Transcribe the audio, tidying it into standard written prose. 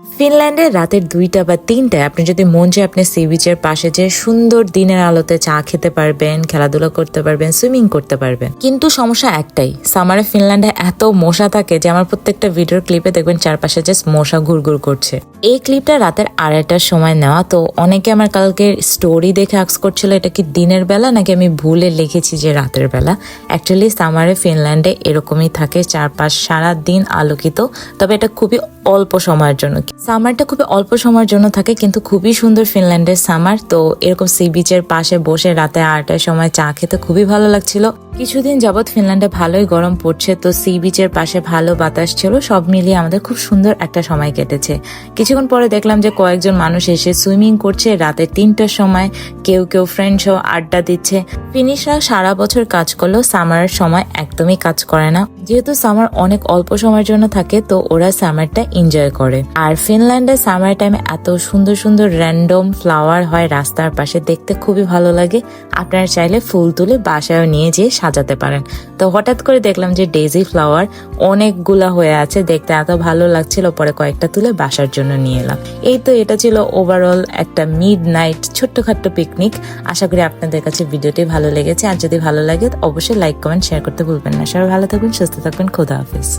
ফিনল্যান্ডে রাতের 2টা বা 3টায় আপনি যদি মন চায় আপনি সি বিচের পাশে যে সুন্দর দিনের আলোতে চা খেতে পারবেন, খেলাধুলা করতে পারবেন, সুইমিং করতে পারবেন। কিন্তু সমস্যা একটাই, সামারে ফিনল্যান্ডে এত মশা থাকে যে আমার প্রত্যেকটা ভিডিওর ক্লিপে দেখবেন চারপাশে জাস্ট মশা ঘুরঘুর করছে। এই ক্লিপটা রাতের 2:30টার সময় নেওয়া, তো অনেকে আমার কালকে স্টোরি দেখে আক্স করছিল এটা কি দিনের বেলা নাকি আমি ভুলে লিখেছি যে রাতের বেলা। অ্যাকচুয়ালি সামারে ফিনল্যান্ডে এরকমই থাকে, চারপাশ সারা দিন আলোকিত, তবে এটা খুবই অল্প সময়ের জন্য। সামারটা খুবই অল্প সময়ের জন্য থাকে, কিন্তু খুবই সুন্দর ফিনল্যান্ডের সামার। তো এরকম সি বিচের পাশে বসে রাতে 8টার সময় চা খেতে খুবই ভালো লাগছিল। কিছুদিন যাবৎ ফিনল্যান্ডে ভালোই গরম পড়ছে, তো সি বিচের পাশে ভালো বাতাস ছিল, সব মিলিয়ে আমাদের খুব সুন্দর একটা সময় কেটেছে। কিছুক্ষণ পরে দেখলাম যে কয়েকজন মানুষ এসে সুইমিং করছে রাতে 3টার সময়, কেউ কেউ ফ্রেন্ড সহ আড্ডা দিচ্ছে। ফিনিশরা সারা বছর কাজ করলেও সামারের সময় একদমই কাজ করে না, যেহেতু সামার অনেক অল্প সময়ের জন্য থাকে, তো ওরা সামারটা এনজয় করে। আর ফিনল্যান্ডে সামার টাইমে এত সুন্দর সুন্দর র্যান্ডম ফ্লাওয়ার হয় রাস্তার পাশে, দেখতে খুবই ভালো লাগে। আপনারা চাইলে ফুল তুলে বাসায় নিয়ে যেয়ে সাজাতে পারেন। তো হঠাৎ করে দেখলাম যে ডেজি ফ্লাওয়ার অনেকগুলা হয়ে আছে, দেখতে এত ভালো লাগছিল, পরে কয়েকটা তুলে বাসার জন্য নিয়ে এলাম। এই তো এটা ছিল ওভারঅল একটা মিড নাইট ছোট্টখাট্ট পিকনিক। আশা করি আপনাদের কাছে ভিডিওটি ভালো লেগেছে, আর যদি ভালো লাগে অবশ্যই লাইক কমেন্ট শেয়ার করতে ভুলবেন না। সবাই ভালো থাকবেন, সুস্থ থাকবেন, খোদা হাফেজ।